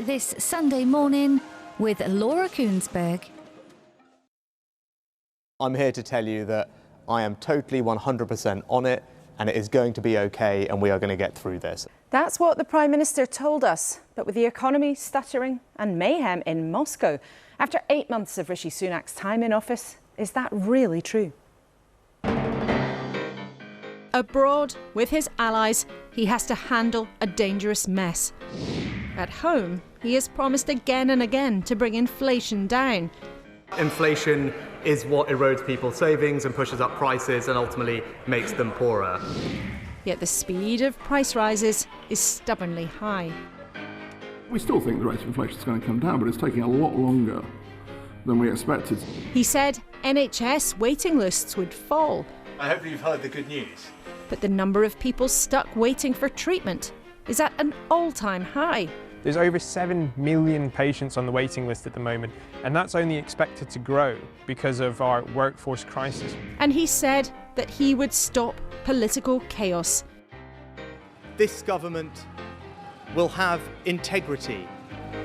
this Sunday morning with Laura Kuenssberg. I'm here to tell you that I am totally 100% on it, and it is going to be okay, and we are going to get through this. That's what the Prime Minister told us. But with the economy stuttering and mayhem in Moscow, after 8 months of Rishi Sunak's time in office, is that really true? Abroad, with his allies, he has to handle a dangerous mess. At home, he has promised again and again to bring inflation down. Inflation is what erodes people's savings and pushes up prices and ultimately makes them poorer. Yet the speed of price rises is stubbornly high. We still think the rate of inflation is going to come down, but it's taking a lot longer than we expected. He said NHS waiting lists would fall. I hope you've heard the good news. But the number of people stuck waiting for treatment is at an all-time high. There's over 7 million patients on the waiting list at the moment, and that's only expected to grow because of our workforce crisis. And he said that he would stop political chaos. This government will have integrity,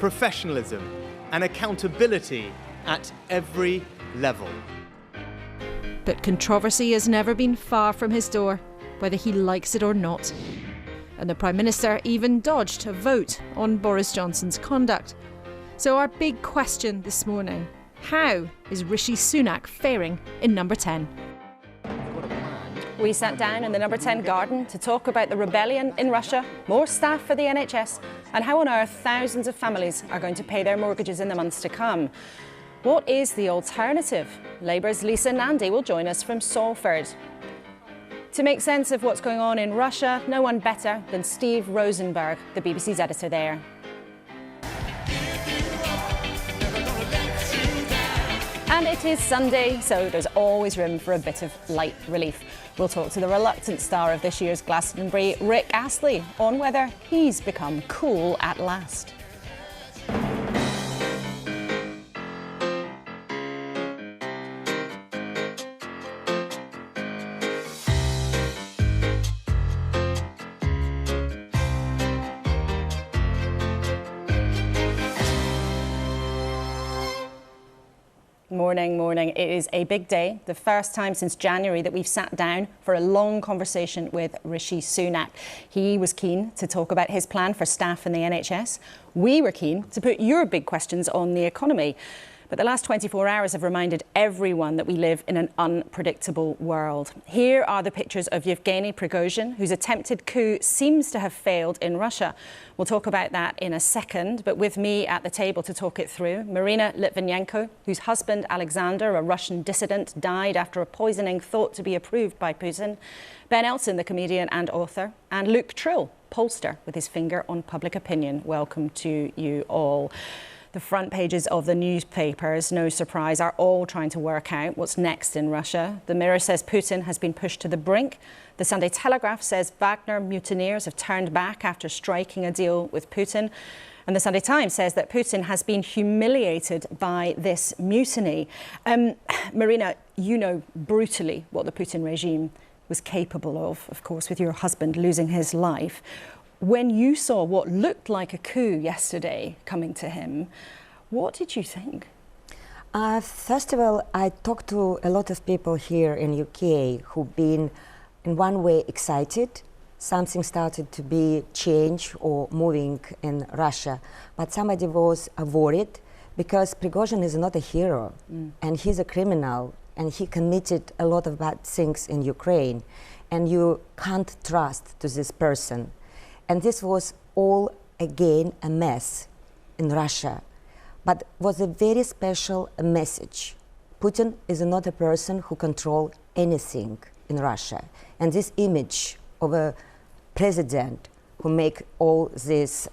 professionalism, and accountability at every level. But controversy has never been far from his door, whether he likes it or not. And the Prime Minister even dodged a vote on Boris Johnson's conduct. So our big question this morning: how is Rishi Sunak faring in number 10? We sat down in the number 10 garden to talk about the rebellion in Russia, more staff for the NHS, and how on earth thousands of families are going to pay their mortgages in the months to come. What is the alternative? Labour's Lisa Nandy will join us from Salford. To make sense of what's going on in Russia, no one better than Steve Rosenberg, the BBC's editor there. And it is Sunday, so there's always room for a bit of light relief. We'll talk to the reluctant star of this year's Glastonbury, Rick Astley, on whether he's become cool at last. Morning. It is a big day, the first time since January that we've sat down for a long conversation with Rishi Sunak. He was keen to talk about his plan for staff in the NHS. We were keen to put your big questions on the economy. But the last 24 hours have reminded everyone that we live in an unpredictable world. Here are the pictures of Yevgeny Prigozhin, whose attempted coup seems to have failed in Russia. We'll talk about that in a second, but with me at the table to talk it through, Marina Litvinenko, whose husband Alexander, a Russian dissident, died after a poisoning thought to be approved by Putin, Ben Elton, the comedian and author, and Luke Trill, pollster with his finger on public opinion. Welcome to you all. The front pages of the newspapers, no surprise, are all trying to work out what's next in Russia. The Mirror says Putin has been pushed to the brink. The Sunday Telegraph says Wagner mutineers have turned back after striking a deal with Putin. And the Sunday Times says that Putin has been humiliated by this mutiny. Marina, you know brutally what the Putin regime was capable of course, with your husband losing his life. When you saw what looked like a coup yesterday coming to him, what did you think? First of all, I talked to a lot of people here in UK who've been in one way excited. Something started to be change or moving in Russia. But somebody was worried because Prigozhin is not a hero and he's a criminal and he committed a lot of bad things in Ukraine and you can't trust to this person. And this was all, again, a mess in Russia. But was a very special message. Putin is not a person who controls anything in Russia. And this image of a president who make all these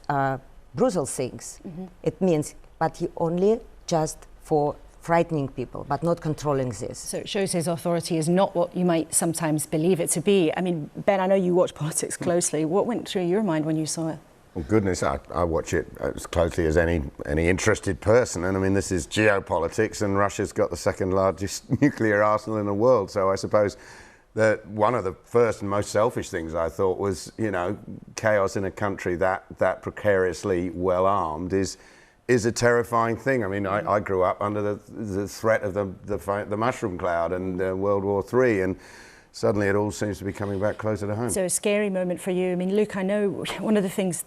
brutal things, it means, but he only just for frightening people, but not controlling this. So it shows his authority is not what you might sometimes believe it to be. I mean, Ben, I know you watch politics closely. What went through your mind when you saw it? Well, goodness, I watch it as closely as any interested person. And I mean, this is geopolitics, and Russia's got the second largest nuclear arsenal in the world. So I suppose that one of the first and most selfish things I thought was, you know, chaos in a country that precariously well armed is a terrifying thing. I mean, I grew up under the threat of the mushroom cloud and World War III, and suddenly it all seems to be coming back closer to home. So a scary moment for you. I mean, Luke, I know one of the things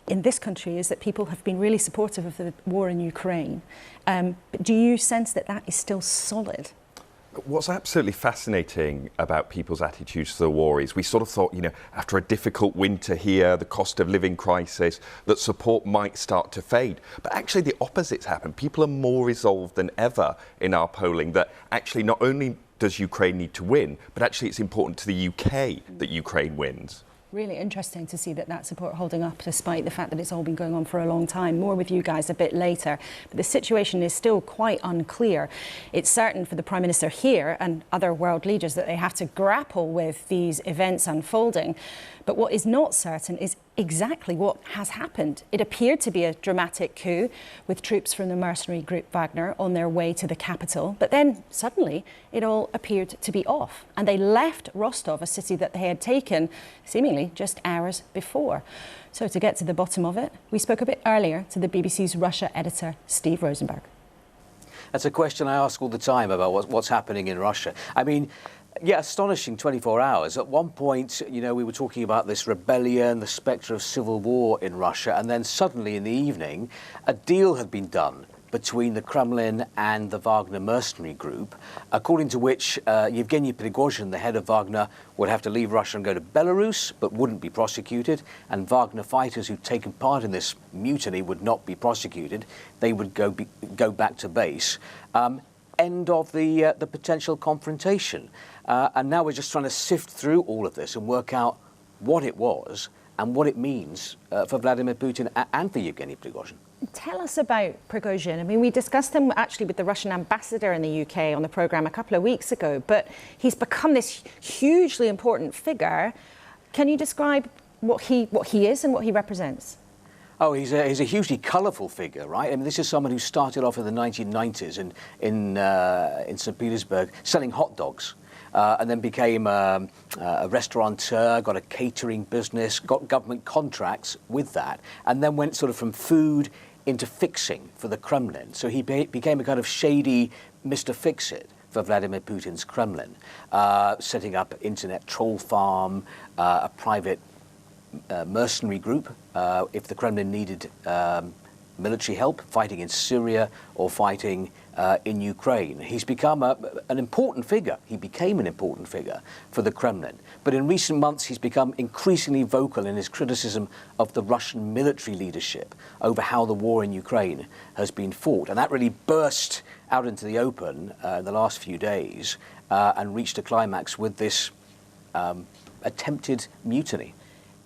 in this country is that people have been really supportive of the war in Ukraine. But do you sense that that is still solid? What's absolutely fascinating about people's attitudes to the war is we sort of thought, you know, after a difficult winter here, the cost of living crisis, that support might start to fade. But actually the opposite's happened. People are more resolved than ever in our polling that actually not only does Ukraine need to win, but actually it's important to the UK that Ukraine wins. Really interesting to see that support holding up despite the fact that it's all been going on for a long time. More with you guys a bit later. But the situation is still quite unclear. It's certain for the Prime Minister here and other world leaders that they have to grapple with these events unfolding. But what is not certain is exactly what has happened. It appeared to be a dramatic coup with troops from the mercenary group Wagner on their way to the capital. But then suddenly it all appeared to be off. And they left Rostov, a city that they had taken seemingly just hours before. So to get to the bottom of it, we spoke a bit earlier to the BBC's Russia editor, Steve Rosenberg. That's a question I ask all the time about what's happening in Russia. I mean, yeah, astonishing 24 hours. At one point, you know, we were talking about this rebellion, the spectre of civil war in Russia, and then suddenly in the evening, a deal had been done between the Kremlin and the Wagner mercenary group, according to which Yevgeny Prigozhin, the head of Wagner, would have to leave Russia and go to Belarus, but wouldn't be prosecuted, and Wagner fighters who'd taken part in this mutiny would not be prosecuted. They would go back to base. End of the potential confrontation. And now we're just trying to sift through all of this and work out what it was and what it means for Vladimir Putin and for Yevgeny Prigozhin. Tell us about Prigozhin. I mean, we discussed him actually with the Russian ambassador in the UK on the programme a couple of weeks ago, but he's become this hugely important figure. Can you describe what he is and what he represents? Oh, he's a hugely colourful figure, right? I mean, this is someone who started off in the 1990s in St. Petersburg selling hot dogs. And then became a restaurateur, got a catering business, got government contracts with that, and then went sort of from food into fixing for the Kremlin. So he became a kind of shady Mr. Fix-It for Vladimir Putin's Kremlin, setting up internet troll farm, a private mercenary group if the Kremlin needed military help, fighting in Syria or fighting in Ukraine. He's become an important figure. He became an important figure for the Kremlin. But in recent months, he's become increasingly vocal in his criticism of the Russian military leadership over how the war in Ukraine has been fought. And that really burst out into the open in the last few days and reached a climax with this attempted mutiny.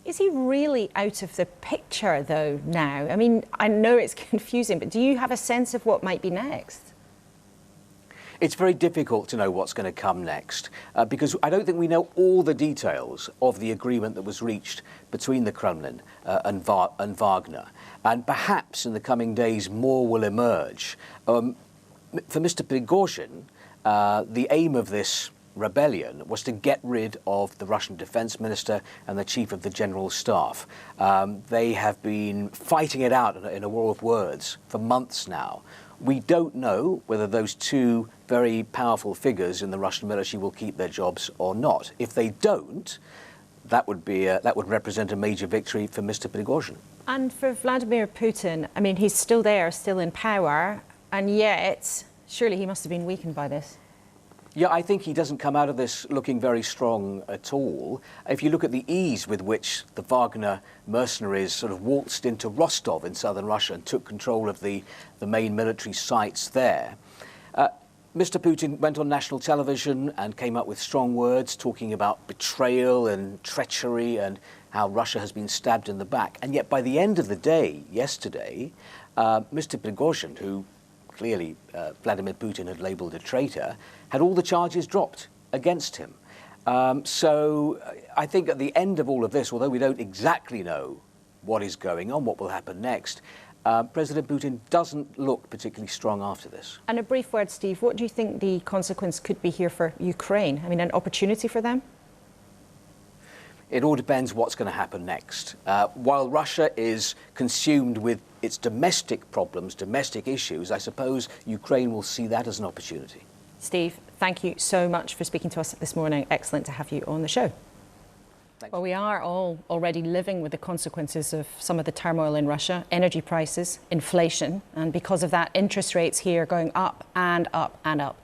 Is he really out of the picture, though, now? I mean, I know it's confusing, but do you have a sense of what might be next? It's very difficult to know what's going to come next because I don't think we know all the details of the agreement that was reached between the Kremlin and Wagner. And perhaps in the coming days more will emerge. For Mr. Prigozhin, the aim of this rebellion was to get rid of the Russian defense minister and the chief of the general staff. They have been fighting it out in a war of words for months now. We don't know whether those two very powerful figures in the Russian military will keep their jobs or not. If they don't, that would represent a major victory for Mr. Prigozhin. And for Vladimir Putin, I mean, he's still there, still in power, and yet surely he must have been weakened by this. Yeah, I think he doesn't come out of this looking very strong at all. If you look at the ease with which the Wagner mercenaries sort of waltzed into Rostov in southern Russia and took control of the main military sites there, Mr. Putin went on national television and came up with strong words talking about betrayal and treachery and how Russia has been stabbed in the back. And yet by the end of the day, yesterday, Mr. Prigozhin, who clearly Vladimir Putin had labelled a traitor, had all the charges dropped against him. So I think at the end of all of this, although we don't exactly know what is going on, what will happen next, President Putin doesn't look particularly strong after this. And a brief word, Steve, what do you think the consequence could be here for Ukraine? I mean, an opportunity for them? It all depends what's going to happen next. While Russia is consumed with its domestic problems, domestic issues, I suppose Ukraine will see that as an opportunity. Steve, thank you so much for speaking to us this morning. Excellent to have you on the show. Thanks. Well, we are all already living with the consequences of some of the turmoil in Russia, energy prices, inflation, and because of that, interest rates here going up and up and up.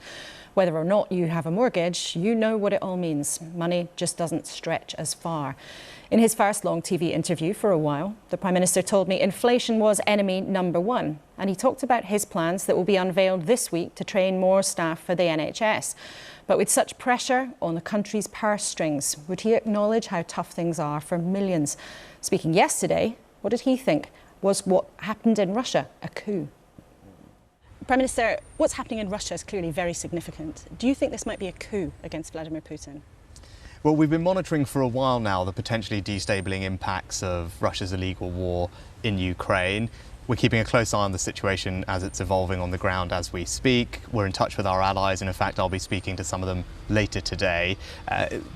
Whether or not you have a mortgage, you know what it all means. Money just doesn't stretch as far. In his first long TV interview for a while, the Prime Minister told me inflation was enemy number one. And he talked about his plans that will be unveiled this week to train more staff for the NHS. But with such pressure on the country's purse strings, would he acknowledge how tough things are for millions? Speaking yesterday, what did he think? Was what happened in Russia a coup? Prime Minister, what's happening in Russia is clearly very significant. Do you think this might be a coup against Vladimir Putin? Well, we've been monitoring for a while now the potentially destabilising impacts of Russia's illegal war in Ukraine. We're keeping a close eye on the situation as it's evolving on the ground as we speak. We're in touch with our allies, and in fact, I'll be speaking to some of them later today.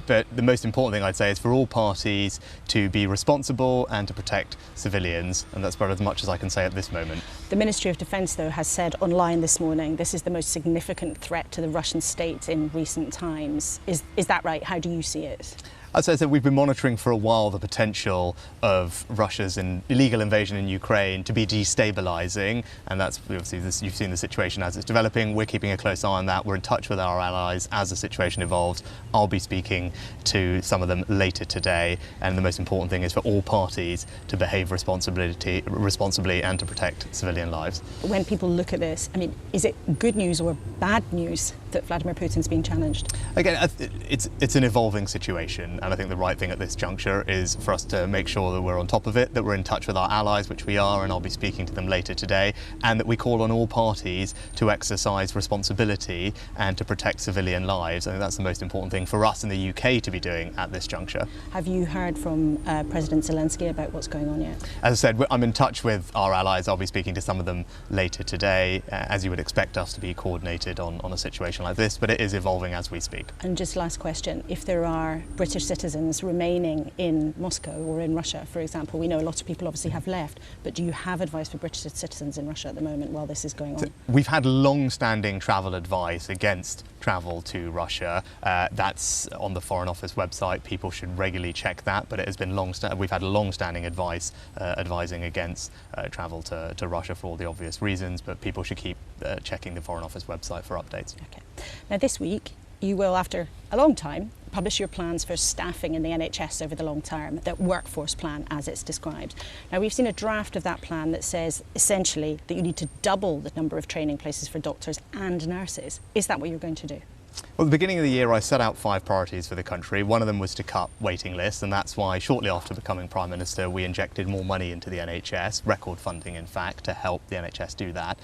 But the most important thing I'd say is for all parties to be responsible and to protect civilians, and that's about as much as I can say at this moment. The Ministry of Defence, though, has said online this morning this is the most significant threat to the Russian state in recent times. Is that right? How do you see it? As I said, we've been monitoring for a while the potential of Russia's illegal invasion in Ukraine to be destabilising, and that's obviously you've seen the situation as it's developing. We're keeping a close eye on that. We're in touch with our allies as the situation evolves. I'll be speaking to some of them later today, and the most important thing is for all parties to behave responsibly and to protect civilian lives. When people look at this, I mean, is it good news or bad news that Vladimir Putin's being challenged? Again, it's an evolving situation. And I think the right thing at this juncture is for us to make sure that we're on top of it, that we're in touch with our allies, which we are, and I'll be speaking to them later today, and that we call on all parties to exercise responsibility and to protect civilian lives. I think that's the most important thing for us in the UK to be doing at this juncture. Have you heard from President Zelensky about what's going on yet? As I said, I'm in touch with our allies. I'll be speaking to some of them later today, as you would expect us to be coordinated on a situation like this, but it is evolving as we speak. And just last question, if there are British citizens remaining in Moscow or in Russia, for example, we know a lot of people obviously have left, but do you have advice for British citizens in Russia at the moment while this is going on? So we've had long-standing travel advice against travel to Russia. That's on the Foreign Office website. People should regularly check that, but it has been we've had long-standing advice advising against travel to Russia for all the obvious reasons, but people should keep checking the Foreign Office website for updates. Okay. Now this week, you will, after a long time, publish your plans for staffing in the NHS over the long term, that workforce plan as it's described. Now we've seen a draft of that plan that says essentially that you need to double the number of training places for doctors and nurses. Is that what you're going to do? Well, at the beginning of the year, I set out 5 priorities for the country. One of them was to cut waiting lists, and that's why shortly after becoming Prime Minister, we injected more money into the NHS, record funding, in fact, to help the NHS do that.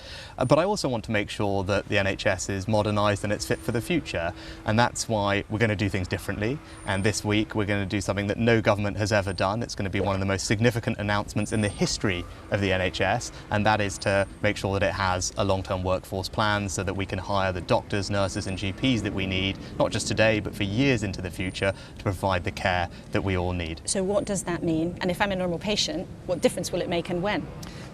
But I also want to make sure that the NHS is modernised and it's fit for the future, and that's why we're going to do things differently. And this week, we're going to do something that no government has ever done. It's going to be one of the most significant announcements in the history of the NHS, and that is to make sure that it has a long-term workforce plan so that we can hire the doctors, nurses and GPs that we need, not just today, but for years into the future, to provide the care that we all need. So what does that mean? And if I'm a normal patient, what difference will it make and when?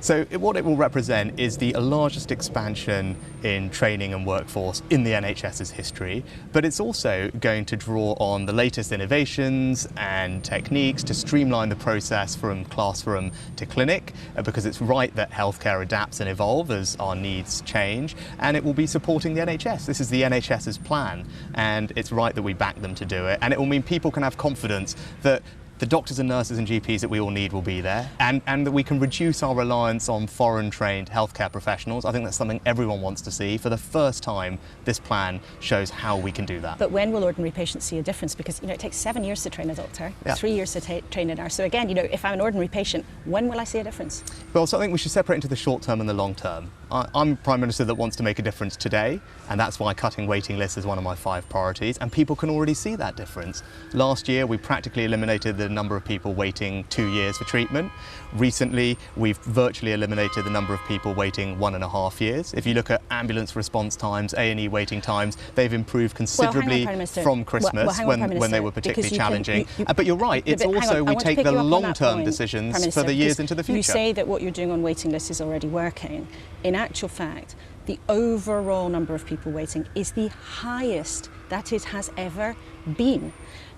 So what it will represent is the largest expansion in training and workforce in the NHS's history, but it's also going to draw on the latest innovations and techniques to streamline the process from classroom to clinic, because it's right that healthcare adapts and evolves as our needs change, and it will be supporting the NHS. This is the NHS's plan, and it's right that we back them to do it, and it will mean people can have confidence that the doctors and nurses and GPs that we all need will be there, and that we can reduce our reliance on foreign-trained healthcare professionals. I think that's something everyone wants to see. For the first time, this plan shows how we can do that. But when will ordinary patients see a difference? Because, it takes 7 years to train a doctor, 3 years to train a nurse. So again, if I'm an ordinary patient, when will I see a difference? Well, so I think we should separate into the short term and the long term. I'm a Prime Minister that wants to make a difference today, and that's why cutting waiting lists is one of my 5 priorities, and people can already see that difference. Last year, we practically eliminated the eliminated a number of people waiting 2 years for treatment. Recently, we've virtually eliminated the number of people waiting 1.5 years. If you look at ambulance response times, A&E waiting times, they've improved considerably from Christmas when they were particularly challenging. But you're right, it's also we take the long-term decisions for the years into the future. You say that what you're doing on waiting lists is already working. In actual fact, the overall number of people waiting is the highest that it has ever been.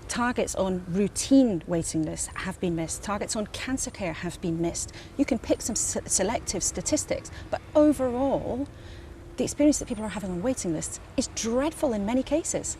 Targets on routine waiting lists have been missed. Targets on cancer care have been missed. You can pick some selective statistics, but overall, the experience that people are having on waiting lists is dreadful in many cases.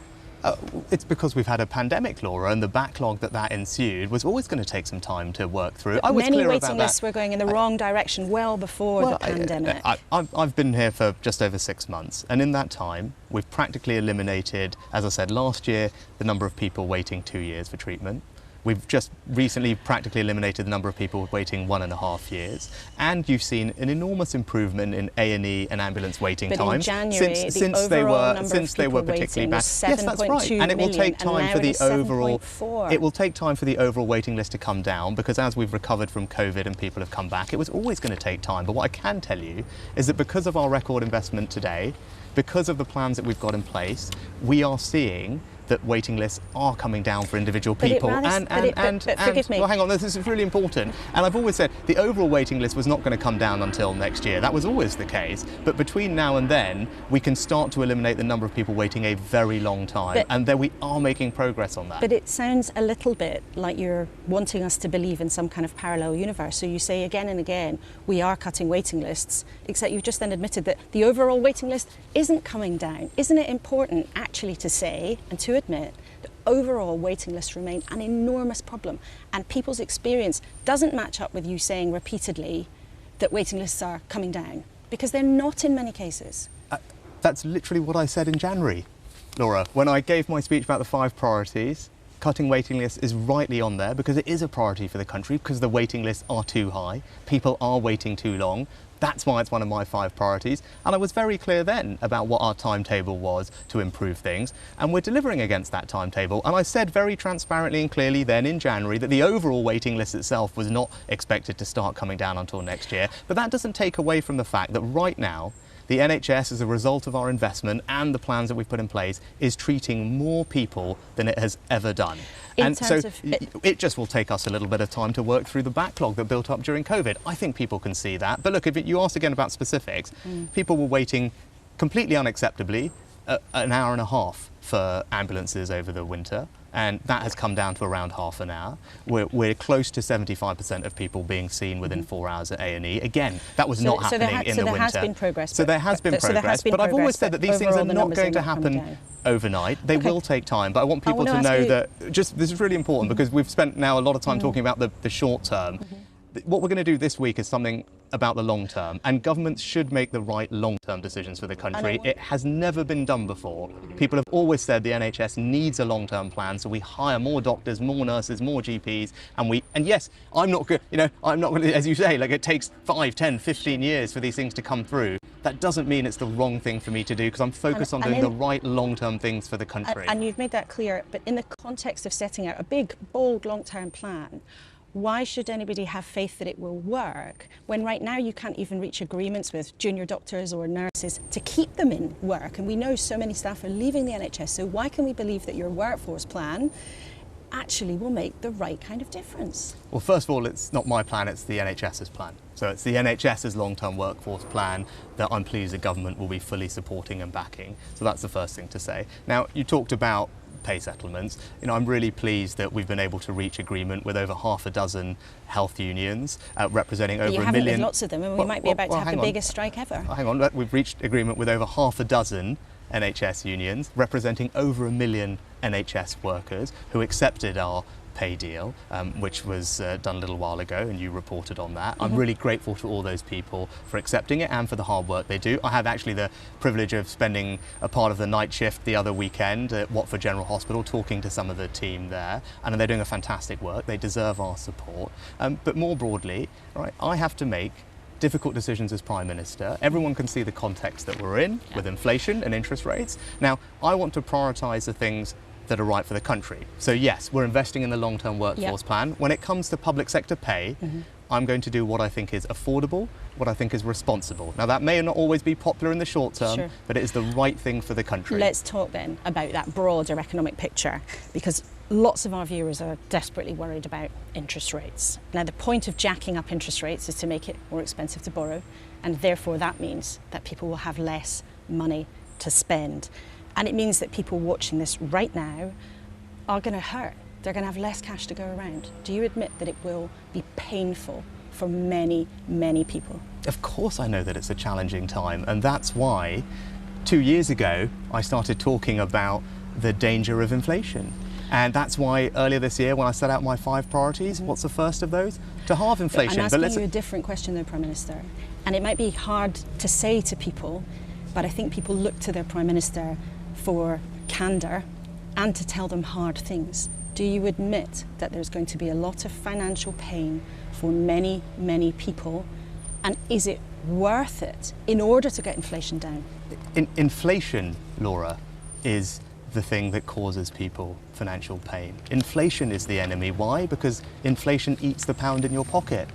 It's because we've had a pandemic, Laura, and the backlog that ensued was always going to take some time to work through. But many waiting lists were going in the wrong direction well before the pandemic. I've been here for just over 6 months, and in that time, we've practically eliminated, as I said, last year, the number of people waiting 2 years for treatment. We've just recently practically eliminated the number of people waiting 1.5 years, and you've seen an enormous improvement in A&E and ambulance waiting times in January, since they were particularly bad. Yes, that's right, and it will take time for the overall waiting list to come down, because as we've recovered from COVID and people have come back, it was always going to take time. But what I can tell you is that because of our record investment today, because of the plans that we've got in place, we are seeing that waiting lists are coming down for individual people. Forgive me. Well, hang on, this is really important. And I've always said the overall waiting list was not going to come down until next year. That was always the case. But between now and then, we can start to eliminate the number of people waiting a very long time. And then we are making progress on that. But it sounds a little bit like you're wanting us to believe in some kind of parallel universe. So you say again and again, we are cutting waiting lists, except you've just then admitted that the overall waiting list isn't coming down. Isn't it important actually to say and to admit that overall waiting lists remain an enormous problem, and people's experience doesn't match up with you saying repeatedly that waiting lists are coming down, because they're not in many cases? That's literally what I said in January, Laura. When I gave my speech about the 5 priorities, cutting waiting lists is rightly on there because it is a priority for the country, because the waiting lists are too high. People are waiting too long. That's why it's one of my 5 priorities. And I was very clear then about what our timetable was to improve things. And we're delivering against that timetable. And I said very transparently and clearly then in January that the overall waiting list itself was not expected to start coming down until next year. But that doesn't take away from the fact that right now, the NHS, as a result of our investment and the plans that we've put in place, is treating more people than it has ever done. And so it just will take us a little bit of time to work through the backlog that built up during COVID. I think people can see that. But look, if you asked again about specifics, people were waiting completely unacceptably an hour and a half for ambulances over the winter. And that has come down to around half an hour. We're close to 75% of people being seen within 4 hours at A&E. Again, that was not happening in the winter. So there has been progress. So there has been progress, but I've always said that these things are not going to happen overnight. They will take time, but I want people to know that this is really important because we've spent now a lot of time talking about the short term. What we're going to do this week is something about the long term, and governments should make the right long-term decisions for the country. It has never been done before. People have always said the NHS needs a long-term plan, so we hire more doctors, more nurses, more GPs, and yes, I'm not going to, as you say, like it takes 5, 10, 15 years for these things to come through. That doesn't mean it's the wrong thing for me to do, because I'm focused on doing the right long-term things for the country. And you've made that clear, but in the context of setting out a big, bold, long-term plan, why should anybody have faith that it will work when right now you can't even reach agreements with junior doctors or nurses to keep them in work? And we know so many staff are leaving the NHS, so why can we believe that your workforce plan actually will make the right kind of difference? Well, first of all, it's not my plan, it's the NHS's plan. So it's the NHS's long-term workforce plan that I'm pleased the government will be fully supporting and backing. So that's the first thing to say. Now, you talked about pay settlements. I'm really pleased that we've been able to reach agreement with over half a dozen health unions representing over 1 million. With lots of them, and we might be about to have the biggest strike ever. Hang on, we've reached agreement with over half a dozen NHS unions representing over 1 million NHS workers who accepted our pay deal, which was done a little while ago, and you reported on that. I'm really grateful to all those people for accepting it and for the hard work they do. I had actually the privilege of spending a part of the night shift the other weekend at Watford General Hospital talking to some of the team there, and they're doing a fantastic work. They deserve our support. But more broadly, right, I have to make difficult decisions as Prime Minister. Everyone can see the context that we're in with inflation and interest rates. Now, I want to prioritise the things that are right for the country. So yes, we're investing in the long-term workforce plan. When it comes to public sector pay, I'm going to do what I think is affordable, what I think is responsible. Now that may not always be popular in the short term, but it is the right thing for the country. Let's talk then about that broader economic picture, because lots of our viewers are desperately worried about interest rates. Now the point of jacking up interest rates is to make it more expensive to borrow, and therefore that means that people will have less money to spend. And it means that people watching this right now are going to hurt. They're going to have less cash to go around. Do you admit that it will be painful for many, many people? Of course I know that it's a challenging time, and that's why 2 years ago I started talking about the danger of inflation. And that's why earlier this year when I set out my 5 priorities, what's the first of those? To halve inflation. I'm asking you a different question though, Prime Minister, and it might be hard to say to people, but I think people look to their Prime Minister for candour and to tell them hard things. Do you admit that there's going to be a lot of financial pain for many, many people? And is it worth it in order to get inflation down? Inflation, Laura, is the thing that causes people financial pain. Inflation is the enemy. Why? Because inflation eats the pound in your pocket.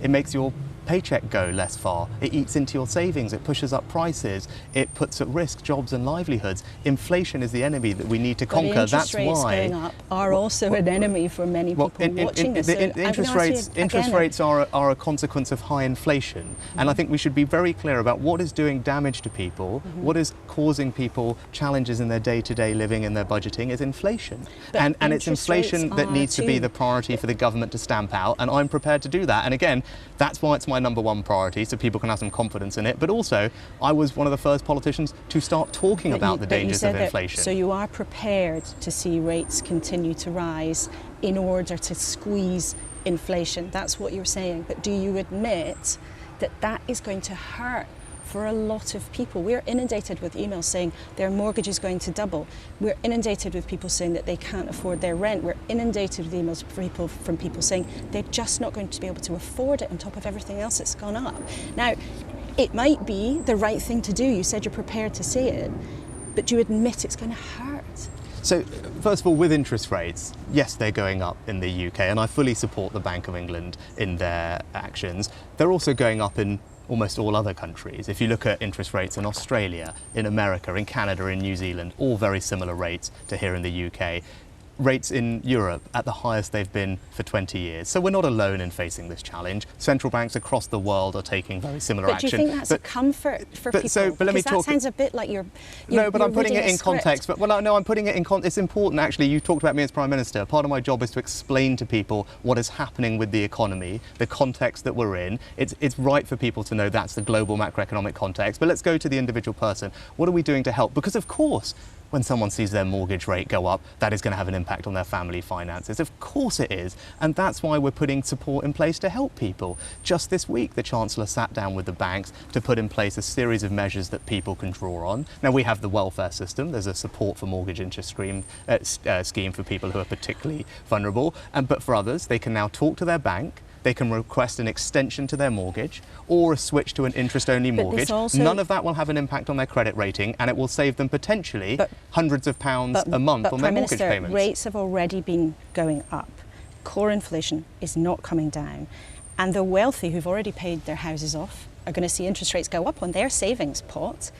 It makes your paycheck go less far. It eats into your savings, it pushes up prices, it puts at risk jobs and livelihoods. Inflation is the enemy that we need to conquer. That's why interest rates going up are also an enemy for many people watching this. Interest rates are a consequence of high inflation, and I think we should be very clear about what is doing damage to people, what is causing people challenges in their day-to-day living and their budgeting is inflation. And it's inflation that needs to be the priority for the government to stamp out, and I'm prepared to do that. And again, that's why it's my number one priority, so people can have some confidence in it. But also, I was one of the first politicians to start talking about the dangers of inflation. So you are prepared to see rates continue to rise in order to squeeze inflation. That's what you're saying. But do you admit that that is going to hurt for a lot of people? We're inundated with emails saying their mortgage is going to double. We're inundated with people saying that they can't afford their rent. We're inundated with emails from people saying they're just not going to be able to afford it on top of everything else that's gone up. Now, it might be the right thing to do. You said you're prepared to see it, but do you admit it's going to hurt? So, first of all, with interest rates, yes, they're going up in the UK, and I fully support the Bank of England in their actions. They're also going up in almost all other countries. If you look at interest rates in Australia, in America, in Canada, in New Zealand, all very similar rates to here in the UK. Rates in Europe at the highest they've been for 20 years. So we're not alone in facing this challenge. Central banks across the world are taking very similar action. But do you think that's a comfort for people? But let me talk. That sounds a bit like you're no, but I'm putting it in script. context. But well, no, I'm putting it in context. It's important, actually. You talked about me as Prime Minister. Part of my job is to explain to people what is happening with the economy, the context that we're in. It's right for people to know that's the global macroeconomic context. But let's go to the individual person. What are we doing to help? Because of course, when someone sees their mortgage rate go up, that is going to have an impact on their family finances. Of course it is. And that's why we're putting support in place to help people. Just this week, the Chancellor sat down with the banks to put in place a series of measures that people can draw on. Now, we have the welfare system. There's a support for mortgage interest scheme for people who are particularly vulnerable. But for others, they can now talk to their bank. They can request an extension to their mortgage or a switch to an interest-only mortgage. None of that will have an impact on their credit rating, and it will save them potentially hundreds of pounds a month on their mortgage payments. Rates have already been going up. Core inflation is not coming down. And the wealthy who've already paid their houses off are going to see interest rates go up on their savings pot.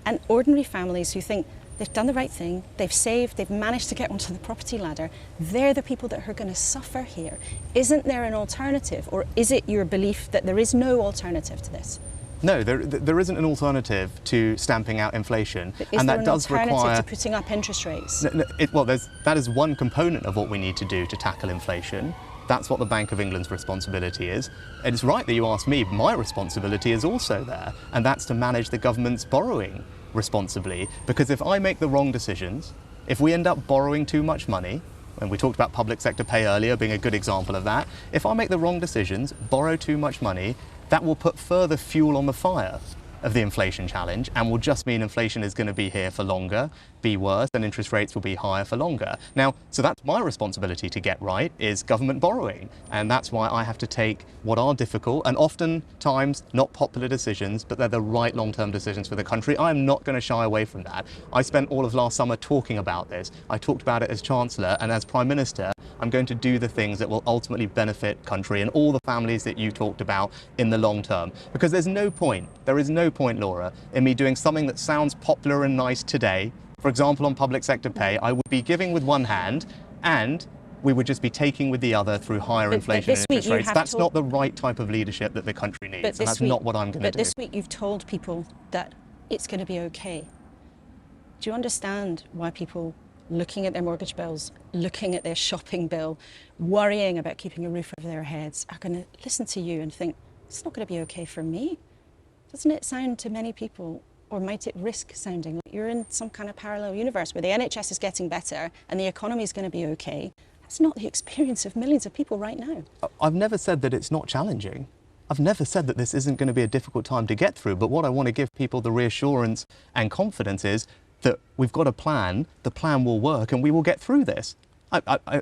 And ordinary families who think they've done the right thing, they've saved, they've managed to get onto the property ladder, they're the people that are going to suffer here. Isn't there an alternative, or is it your belief that there is no alternative to this? No, there isn't an alternative to stamping out inflation, and that does require. Is there an alternative to putting up interest rates? That is one component of what we need to do to tackle inflation. That's what the Bank of England's responsibility is. And it's right that you asked me, my responsibility is also there, and that's to manage the government's borrowing responsibly. Because if I make the wrong decisions, if we end up borrowing too much money, and we talked about public sector pay earlier being a good example of that, if I make the wrong decisions, borrow too much money, that will put further fuel on the fire of the inflation challenge and will just mean inflation is going to be here for longer, be worse, and interest rates will be higher for longer. Now, so that's my responsibility to get right, is government borrowing. And that's why I have to take what are difficult and oftentimes not popular decisions, but they're the right long-term decisions for the country. I'm not going to shy away from that. I spent all of last summer talking about this. I talked about it as Chancellor, and as Prime Minister, I'm going to do the things that will ultimately benefit country and all the families that you talked about in the long term. Because there is no point, Laura, in me doing something that sounds popular and nice today. For example, on public sector pay, I would be giving with one hand and we would just be taking with the other through higher inflation and interest rates. That's not the right type of leadership that the country needs, and that's not what I'm going to do. But this week you've told people that it's going to be okay. Do you understand why people looking at their mortgage bills, looking at their shopping bill, worrying about keeping a roof over their heads, are going to listen to you and think, it's not going to be okay for me? Doesn't it sound to many people, or might it risk sounding like you're in some kind of parallel universe where the NHS is getting better and the economy is going to be okay? That's not the experience of millions of people right now. I've never said that it's not challenging. I've never said that this isn't going to be a difficult time to get through, but what I want to give people the reassurance and confidence is that we've got a plan, the plan will work, and we will get through this.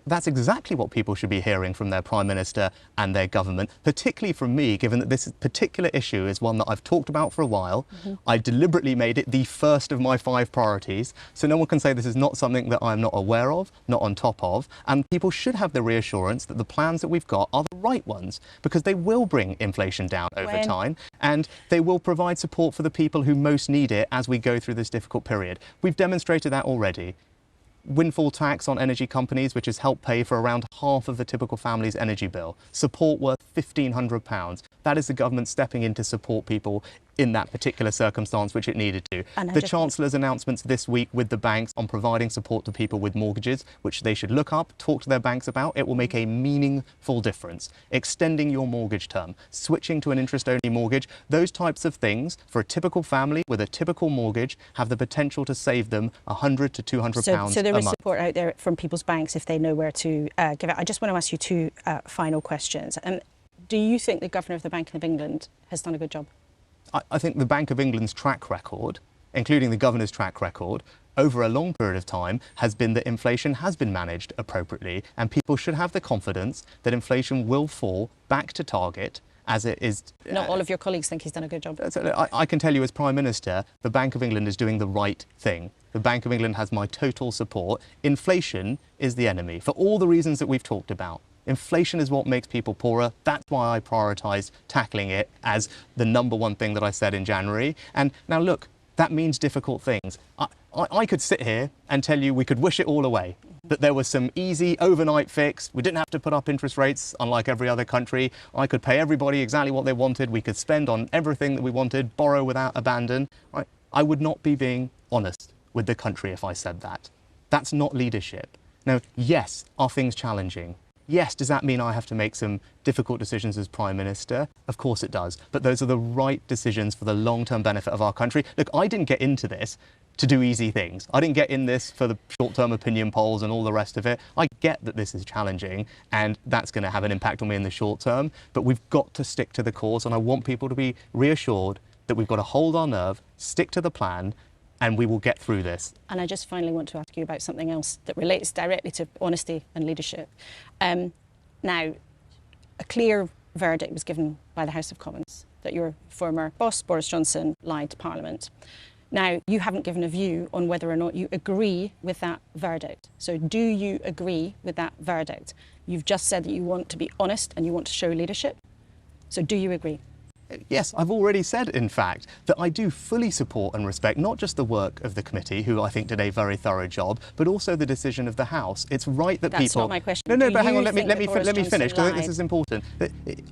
That's exactly what people should be hearing from their Prime Minister and their government, particularly from me, given that this particular issue is one that I've talked about for a while. I deliberately made it the first of my 5 priorities, so no one can say this is not something that I'm not aware of, not on top of, and people should have the reassurance that the plans that we've got are the right ones, because they will bring inflation down over time, and they will provide support for the people who most need it as we go through this difficult period. We've demonstrated that already. Windfall tax on energy companies, which has helped pay for around half of the typical family's energy bill. Support worth £1,500. That is the government stepping in to support people in that particular circumstance which it needed to. The Chancellor's announcements this week with the banks on providing support to people with mortgages, which they should look up, talk to their banks about, it will make a meaningful difference. Extending your mortgage term, switching to an interest-only mortgage, those types of things for a typical family with a typical mortgage have the potential to save them £100 to £200 a month. So there is support out there from people's banks if they know where to give it. I just want to ask you 2 final questions. Do you think the Governor of the Bank of England has done a good job? I think the Bank of England's track record, including the Governor's track record, over a long period of time has been that inflation has been managed appropriately, and people should have the confidence that inflation will fall back to target as it is. Not all of your colleagues think he's done a good job. I can tell you as Prime Minister, the Bank of England is doing the right thing. The Bank of England has my total support. Inflation is the enemy, for all the reasons that we've talked about. Inflation is what makes people poorer. That's why I prioritised tackling it as the #1 thing that I said in January. And now look, that means difficult things. I could sit here and tell you we could wish it all away, that there was some easy overnight fix. We didn't have to put up interest rates, unlike every other country. I could pay everybody exactly what they wanted. We could spend on everything that we wanted, borrow without abandon. I would not be being honest with the country if I said that. That's not leadership. Now, yes, are things challenging? Yes, does that mean I have to make some difficult decisions as Prime Minister? Of course it does. But those are the right decisions for the long-term benefit of our country. Look, I didn't get into this to do easy things. I didn't get in this for the short-term opinion polls and all the rest of it. I get that this is challenging and that's going to have an impact on me in the short term, but we've got to stick to the course, and I want people to be reassured that we've got to hold our nerve, stick to the plan, and we will get through this. And I just finally want to ask you about something else that relates directly to honesty and leadership. Now, a clear verdict was given by the House of Commons that your former boss, Boris Johnson, lied to Parliament. Now, you haven't given a view on whether or not you agree with that verdict. So do you agree with that verdict? You've just said that you want to be honest and you want to show leadership. So do you agree? Yes, I've already said, in fact, that I do fully support and respect not just the work of the committee, who I think did a very thorough job, but also the decision of the House. It's right that people... That's not my question. No, but hang on, let me finish, because I think this is important.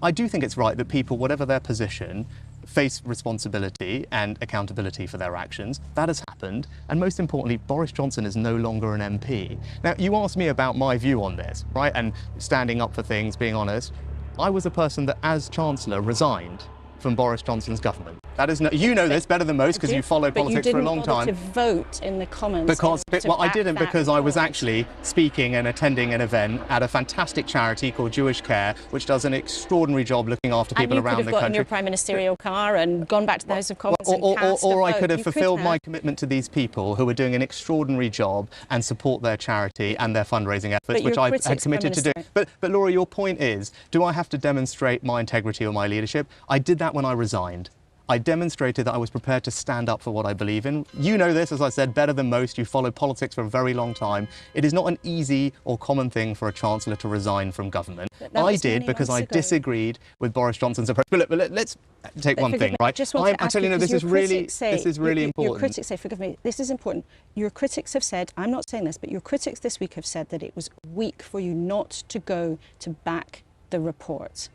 I do think it's right that people, whatever their position, face responsibility and accountability for their actions. That has happened. And most importantly, Boris Johnson is no longer an MP. Now, you asked me about my view on this, right? And standing up for things, being honest. I was a person that, as Chancellor, resigned from Boris Johnson's government. That is you know this better than most because you followed politics for a long time. But you didn't bother to vote in the Commons. Well, I didn't because I was actually speaking and attending an event at a fantastic charity called Jewish Care, which does an extraordinary job looking after people around the country. And you could have gotten your prime ministerial car and gone back to the House of Commons and cast a vote. Or I could have fulfilled my commitment to these people who are doing an extraordinary job and support their charity and their fundraising efforts, which I had committed to do. But Laura, your point is, do I have to demonstrate my integrity or my leadership? I did that when I resigned. I demonstrated that I was prepared to stand up for what I believe in. You know this, as I said, better than most. You followed politics for a very long time. It is not an easy or common thing for a chancellor to resign from government. I did because I disagreed with Boris Johnson's approach. But let's take one thing, right? I'm telling you, this is really important. Your critics say, forgive me, this is important. Your critics have said, I'm not saying this, but your critics this week have said that it was weak for you not to go to back the report.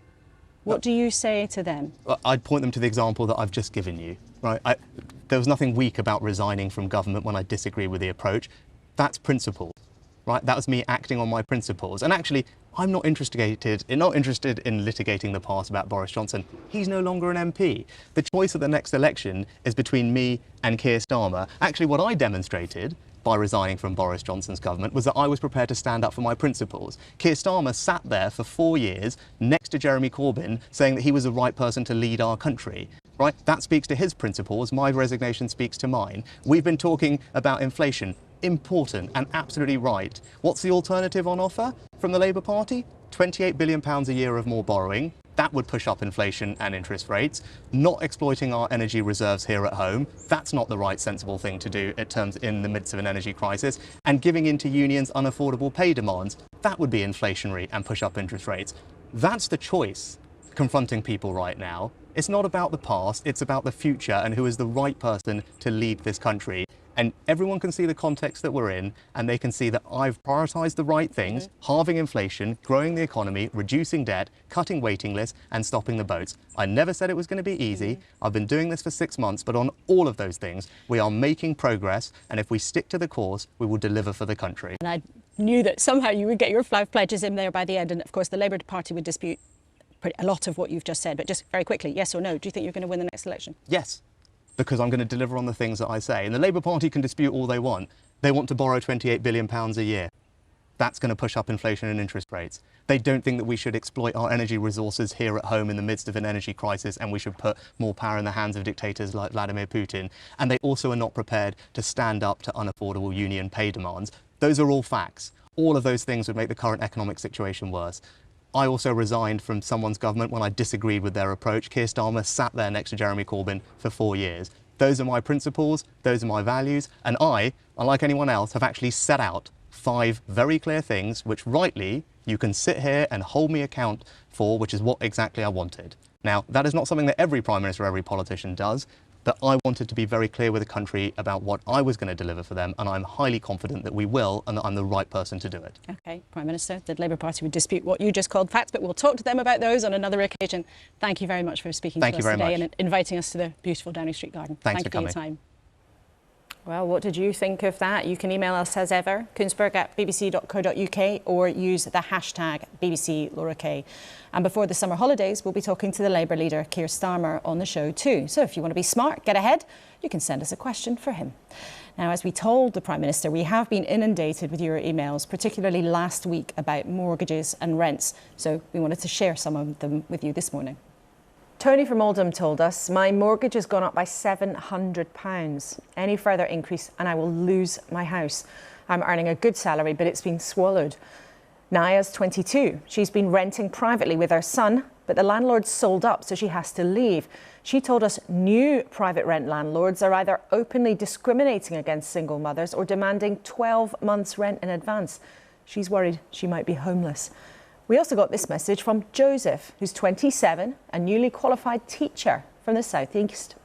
What do you say to them? I'd point them to the example that I've just given you. Right? There was nothing weak about resigning from government when I disagree with the approach. That's principle. Right? That was me acting on my principles. And actually, I'm not interested in litigating the past about Boris Johnson. He's no longer an MP. The choice at the next election is between me and Keir Starmer. Actually, what I demonstrated by resigning from Boris Johnson's government was that I was prepared to stand up for my principles. Keir Starmer sat there for 4 years next to Jeremy Corbyn saying that he was the right person to lead our country. Right? That speaks to his principles. My resignation speaks to mine. We've been talking about inflation. Important and absolutely right. What's the alternative on offer from the Labour Party? £28 billion a year of more borrowing. That would push up inflation and interest rates. Not exploiting our energy reserves here at home. That's not the right sensible thing to do in the midst of an energy crisis. And giving in to unions' unaffordable pay demands. That would be inflationary and push up interest rates. That's the choice confronting people right now. It's not about the past, it's about the future and who is the right person to lead this country. And everyone can see the context that we're in, and they can see that I've prioritised the right things, halving inflation, growing the economy, reducing debt, cutting waiting lists, and stopping the boats. I never said it was going to be easy. I've been doing this for 6 months, but on all of those things, we are making progress, and if we stick to the course, we will deliver for the country. And I knew that somehow you would get your 5 pledges in there by the end, and of course the Labour Party would dispute a lot of what you've just said, but just very quickly, yes or no, do you think you're going to win the next election? Yes. Because I'm going to deliver on the things that I say. And the Labour Party can dispute all they want. They want to borrow £28 billion a year. That's going to push up inflation and interest rates. They don't think that we should exploit our energy resources here at home in the midst of an energy crisis and we should put more power in the hands of dictators like Vladimir Putin. And they also are not prepared to stand up to unaffordable union pay demands. Those are all facts. All of those things would make the current economic situation worse. I also resigned from someone's government when I disagreed with their approach. Keir Starmer sat there next to Jeremy Corbyn for 4 years. Those are my principles, those are my values, and I, unlike anyone else, have actually set out 5 very clear things which rightly you can sit here and hold me account for, which is what exactly I wanted. Now, that is not something that every Prime Minister or every politician does, but I wanted to be very clear with the country about what I was going to deliver for them, and I'm highly confident that we will, and that I'm the right person to do it. OK, Prime Minister, the Labour Party would dispute what you just called facts, but we'll talk to them about those on another occasion. Thank you very much for speaking to us today and inviting us to the beautiful Downing Street Garden. Thanks for coming. Your time. Well, what did you think of that? You can email us as ever, kuenssberg@bbc.co.uk, or use the hashtag #BBCLauraK. And before the summer holidays, we'll be talking to the Labour leader, Keir Starmer, on the show too. So if you want to be smart, get ahead, you can send us a question for him. Now, as we told the Prime Minister, we have been inundated with your emails, particularly last week about mortgages and rents. So we wanted to share some of them with you this morning. Tony from Oldham told us, my mortgage has gone up by £700. Any further increase and I will lose my house. I'm earning a good salary, but it's been swallowed. Naya's 22. She's been renting privately with her son, but the landlord's sold up, so she has to leave. She told us new private rent landlords are either openly discriminating against single mothers or demanding 12 months' rent in advance. She's worried she might be homeless. We also got this message from Joseph, who's 27, a newly qualified teacher from the southeast.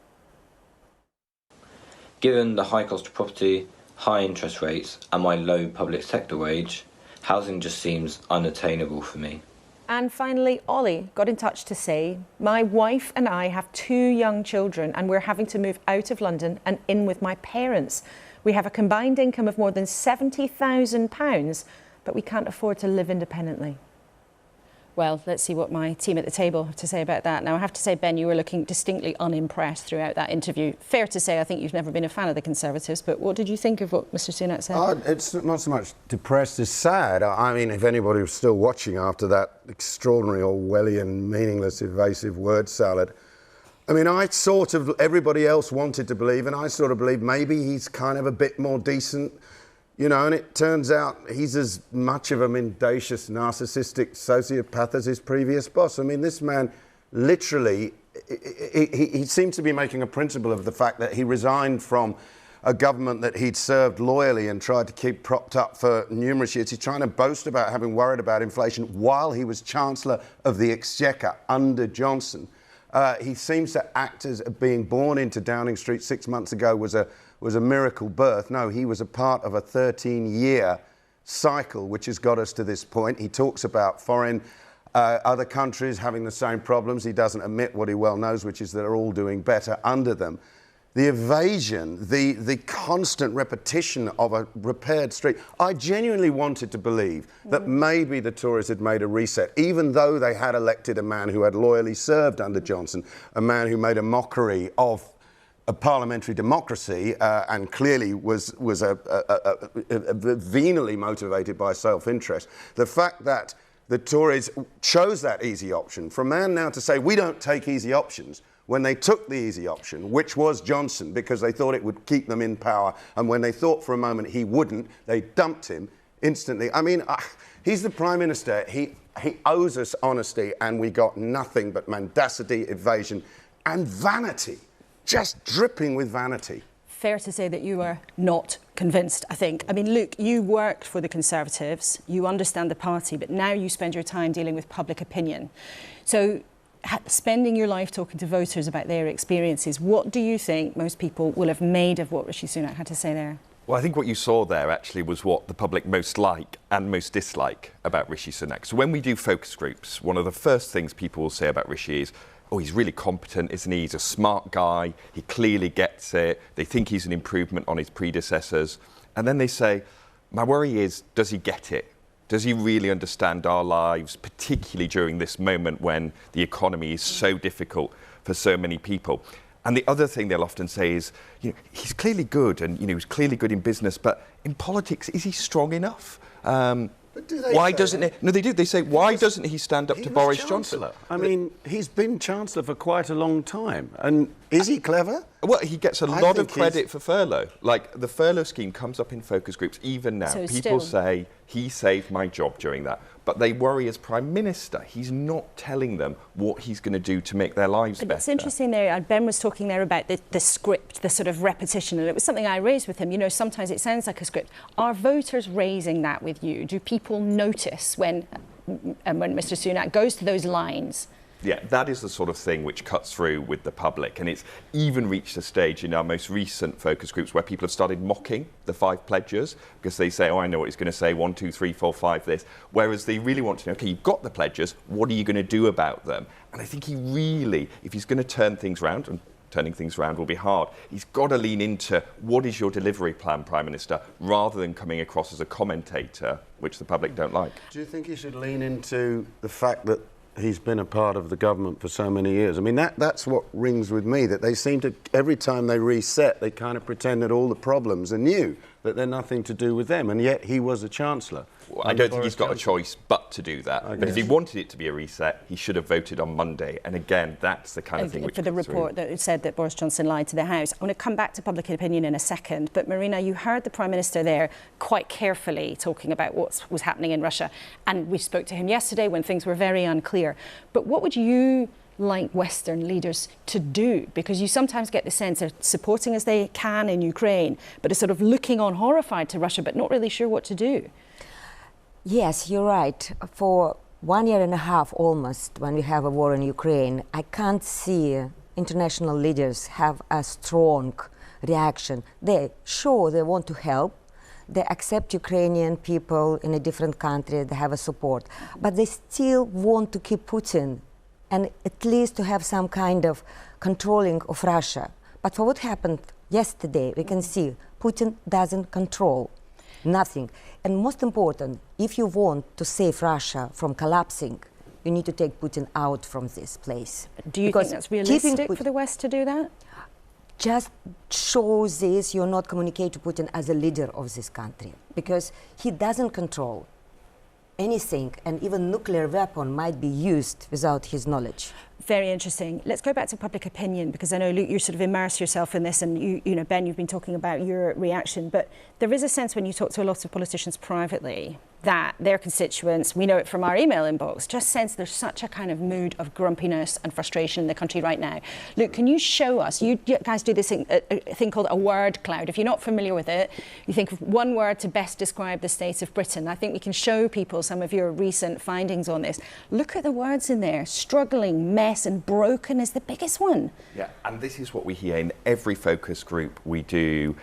Given the high cost of property, high interest rates and my low public sector wage, housing just seems unattainable for me. And finally, Ollie got in touch to say, my wife and I have 2 young children and we're having to move out of London and in with my parents. We have a combined income of more than £70,000, but we can't afford to live independently. Well, let's see what my team at the table have to say about that. Now, I have to say, Ben, you were looking distinctly unimpressed throughout that interview. Fair to say, I think you've never been a fan of the Conservatives, but what did you think of what Mr Sunak said? It's not so much depressed as sad. I mean, if anybody was still watching after that extraordinary Orwellian, meaningless, evasive word salad, I mean, everybody else wanted to believe, and I sort of believe maybe he's kind of a bit more decent. You know, and it turns out he's as much of a mendacious, narcissistic sociopath as his previous boss. I mean, this man literally, he seems to be making a principle of the fact that he resigned from a government that he'd served loyally and tried to keep propped up for numerous years. He's trying to boast about having worried about inflation while he was Chancellor of the Exchequer under Johnson. He seems to act as being born into Downing Street 6 months ago was a miracle birth. No, he was a part of a 13-year cycle which has got us to this point. He talks about other countries having the same problems. He doesn't admit what he well knows, which is that they're all doing better under them. The evasion, the constant repetition of a repaired street. I genuinely wanted to believe that maybe the Tories had made a reset, even though they had elected a man who had loyally served under Johnson, a man who made a mockery of a parliamentary democracy and clearly was venally motivated by self-interest. The fact that the Tories chose that easy option, for a man now to say, we don't take easy options, when they took the easy option, which was Johnson, because they thought it would keep them in power, and when they thought for a moment he wouldn't, they dumped him instantly. I mean, he's the Prime Minister. He owes us honesty, and we got nothing but mendacity, evasion, and vanity. Just dripping with vanity. Fair to say that you are not convinced, I think. I mean, Luke, you worked for the Conservatives, you understand the party, but now you spend your time dealing with public opinion. So, spending your life talking to voters about their experiences, what do you think most people will have made of what Rishi Sunak had to say there? Well, I think what you saw there actually was what the public most like and most dislike about Rishi Sunak. So when we do focus groups, one of the first things people will say about Rishi is, oh, he's really competent, isn't he? He's a smart guy. He clearly gets it. They think he's an improvement on his predecessors. And then they say, my worry is, does he get it? Does he really understand our lives, particularly during this moment when the economy is so difficult for so many people? And the other thing they'll often say is, you know, he's clearly good and, you know, he's clearly good in business, but in politics, is he strong enough? Why doesn't he? No, they do. They say, why doesn't he stand up to Boris Johnson? I mean, he's been Chancellor for quite a long time. And is he clever? Well, he gets a lot of credit for furlough. Like, the furlough scheme comes up in focus groups even now. So people say, he saved my job during that. But they worry as Prime Minister, he's not telling them what he's going to do to make their lives better. It's interesting there, Ben was talking there about the script, the sort of repetition, and it was something I raised with him. You know, sometimes it sounds like a script. Are voters raising that with you? Do people notice when Mr Sunak goes to those lines? Yeah, that is the sort of thing which cuts through with the public, and it's even reached a stage in our most recent focus groups where people have started mocking the 5 pledges because they say, oh, I know what he's going to say, 1, 2, 3, 4, 5 this, whereas they really want to know, okay, you've got the pledges, what are you going to do about them? And I think he really, if he's going to turn things around, and turning things around will be hard, he's got to lean into what is your delivery plan, Prime Minister, rather than coming across as a commentator, which the public don't like. Do you think he should lean into the fact that he's been a part of the government for so many years? I mean, that's what rings with me, that they seem to, every time they reset, they kind of pretend that all the problems are new, that they're nothing to do with them, and yet he was a Chancellor. Well, I don't think he's got a choice but to do that. But if he wanted it to be a reset, he should have voted on Monday. And again, that's the kind of thing which for the report that said that Boris Johnson lied to the House. I want to come back to public opinion in a second. But Marina, you heard the Prime Minister there quite carefully talking about what was happening in Russia. And we spoke to him yesterday when things were very unclear. But what would you like Western leaders to do? Because you sometimes get the sense of supporting as they can in Ukraine, but are sort of looking on horrified to Russia, but not really sure what to do. Yes, you're right. For 1.5 years almost, when we have a war in Ukraine, I can't see international leaders have a strong reaction. They want to help. They accept Ukrainian people in a different country. They have a support. But they still want to keep Putin and at least to have some kind of controlling of Russia. But for what happened yesterday, we can see Putin doesn't control nothing. And most important, if you want to save Russia from collapsing, You need to take Putin out from this place. Do you think that's realistic for the West to do that? Just show this, you're not communicating to Putin as a leader of this country, because he doesn't control anything, and even nuclear weapon might be used without his knowledge. Very interesting. Let's go back to public opinion, because I know, Luke, you sort of immerse yourself in this, and you know, Ben, you've been talking about your reaction, but there is a sense when you talk to a lot of politicians privately that their constituents, we know it from our email inbox, just sense there's such a kind of mood of grumpiness and frustration in the country right now. Luke, can you show us, you guys do this thing called a word cloud. If you're not familiar with it, you think of one word to best describe the state of Britain. I think we can show people some of your recent findings on this. Look at the words in there. Struggling, mess and broken is the biggest one. Yeah, and this is what we hear in every focus group we do,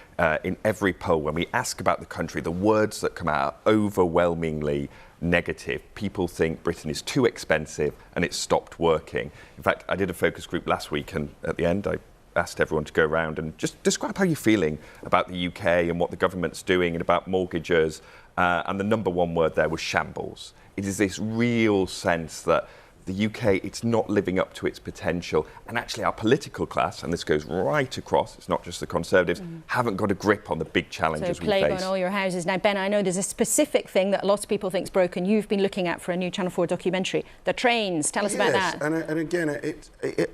in every poll. When we ask about the country, the words that come out are overwhelmingly negative. People think Britain is too expensive and it's stopped working. In fact, I did a focus group last week, and at the end I asked everyone to go around and just describe how you're feeling about the UK and what the government's doing and about mortgagers. And the number one word there was shambles. It is this real sense that the UK, it's not living up to its potential. And actually our political class, and this goes right across, it's not just the Conservatives, haven't got a grip on the big challenges we face. So plague on all your houses. Now, Ben, I know there's a specific thing that a lot of people think is broken. You've been looking at for a new Channel 4 documentary. The trains. Tell us about that. And again,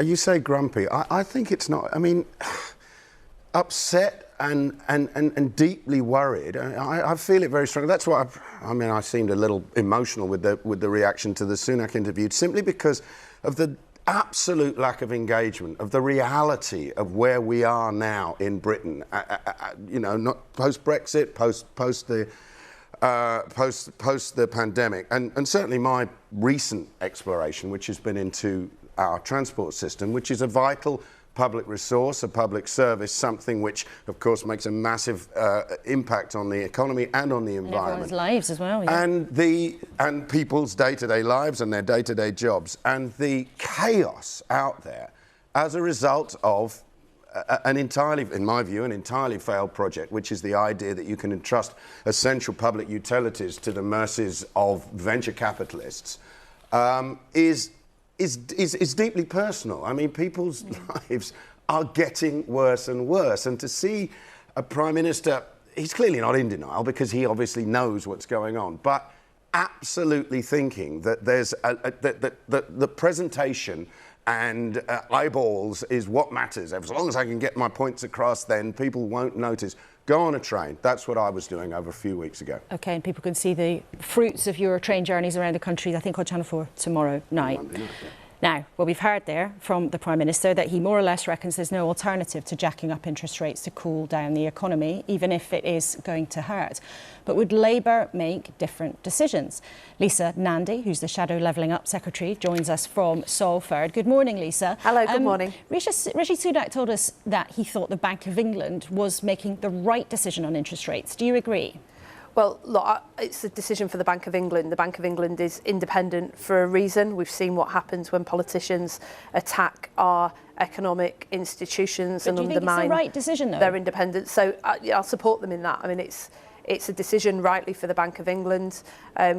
you say grumpy. I think it's not. I mean, upset and deeply worried. I feel it very strongly. That's why I seemed a little emotional with the reaction to the Sunak interview, simply because of the absolute lack of engagement, of the reality of where we are now in Britain. You know, not post Brexit, post the pandemic, and certainly my recent exploration, which has been into our transport system, which is a vital public resource, a public service, something which, of course, makes a massive impact on the economy and on the environment. And everyone's lives as well. Yeah. And people's day-to-day lives and their day-to-day jobs. And the chaos out there as a result of an entirely, in my view, an entirely failed project, which is the idea that you can entrust essential public utilities to the mercies of venture capitalists, is deeply personal. I mean, people's lives are getting worse and worse. And to see a Prime Minister, he's clearly not in denial because he obviously knows what's going on, but absolutely thinking that there's the presentation and eyeballs is what matters. As long as I can get my points across, then people won't notice. Go on a train. That's what I was doing over a few weeks ago. OK, and people can see the fruits of your train journeys around the country, I think, on Channel 4 tomorrow night. Now, well, we've heard there from the Prime Minister that he more or less reckons there's no alternative to jacking up interest rates to cool down the economy, even if it is going to hurt. But would Labour make different decisions? Lisa Nandy, who's the Shadow Levelling Up Secretary, joins us from Salford. Good morning, Lisa. Hello, good morning. Rishi Sunak told us that he thought the Bank of England was making the right decision on interest rates. Do you agree? Well, look, it's a decision for the Bank of England. The Bank of England is independent for a reason. We've seen what happens when politicians attack our economic institutions and undermine it's the right decision, though? Their independence. So I'll support them in that. I mean, it's a decision rightly for the Bank of England.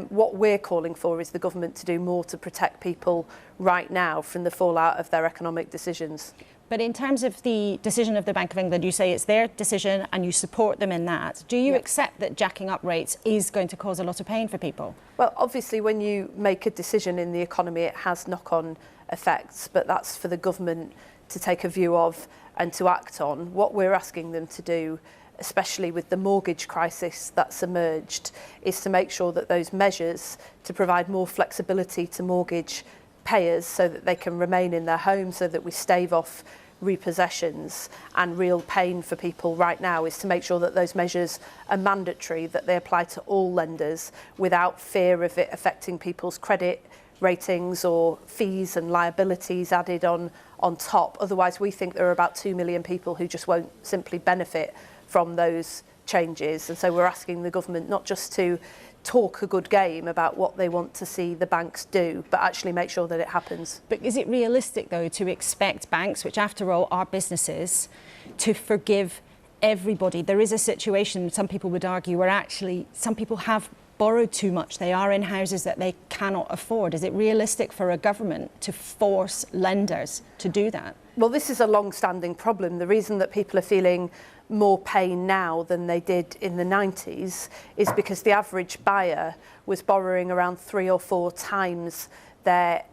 What we're calling for is the government to do more to protect people right now from the fallout of their economic decisions. But in terms of the decision of the Bank of England, you say it's their decision and you support them in that. Do you accept that jacking up rates is going to cause a lot of pain for people? Well, obviously, when you make a decision in the economy, it has knock-on effects, but that's for the government to take a view of and to act on. What we're asking them to do, especially with the mortgage crisis that's emerged, is to make sure that those measures to provide more flexibility to mortgage payers so that they can remain in their homes, so that we stave off repossessions and real pain for people right now, is to make sure that those measures are mandatory, that they apply to all lenders without fear of it affecting people's credit ratings or fees and liabilities added on top. Otherwise, we think there are about 2 million people who just won't simply benefit from those changes. And so we're asking the government not just to talk a good game about what they want to see the banks do, but actually make sure that it happens. But is it realistic, though, to expect banks, which after all are businesses, to forgive everybody? There is a situation, some people would argue, where actually some people have borrowed too much. They are in houses that they cannot afford. Is it realistic for a government to force lenders to do that? Well, this is a long-standing problem. The reason that people are feeling more pain now than they did in the 90s is because the average buyer was borrowing around 3 or 4 times their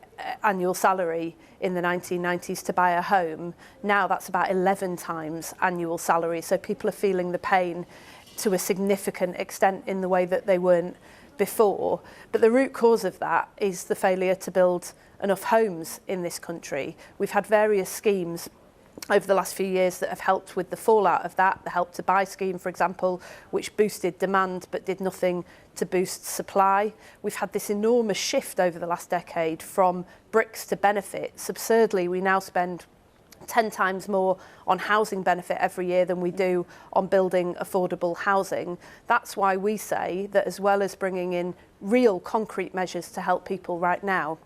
annual salary in the 1990s to buy a home. Now that's about 11 times annual salary. So people are feeling the pain to a significant extent in the way that they weren't before. But the root cause of that is the failure to build enough homes in this country. We've had various schemes over the last few years that have helped with the fallout of that. The Help to Buy scheme, for example, which boosted demand but did nothing to boost supply. We've had this enormous shift over the last decade from bricks to benefits. Absurdly, we now spend 10 times more on housing benefit every year than we do on building affordable housing. That's why we say that as well as bringing in real concrete measures to help people right now,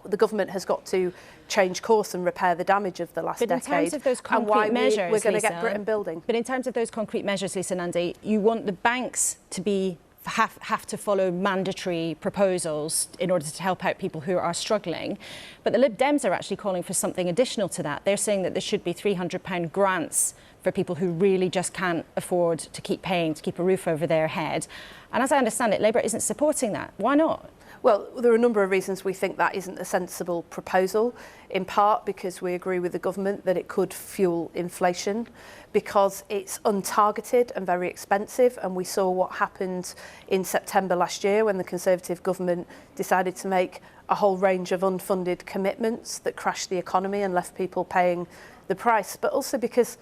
the government has got to change course and repair the damage of the last decade. But in terms of those concrete measures, we're going to get Lisa, Britain building. But in terms of those concrete measures, Lisa Nandy, you want the banks to have to follow mandatory proposals in order to help out people who are struggling. But the Lib Dems are actually calling for something additional to that. They're saying that there should be £300 grants for people who really just can't afford to keep paying, to keep a roof over their head. And as I understand it, Labour isn't supporting that. Why not? Well, there are a number of reasons we think that isn't a sensible proposal, in part because we agree with the government that it could fuel inflation, because it's untargeted and very expensive, and we saw what happened in September last year when the Conservative government decided to make a whole range of unfunded commitments that crashed the economy and left people paying the price, but also because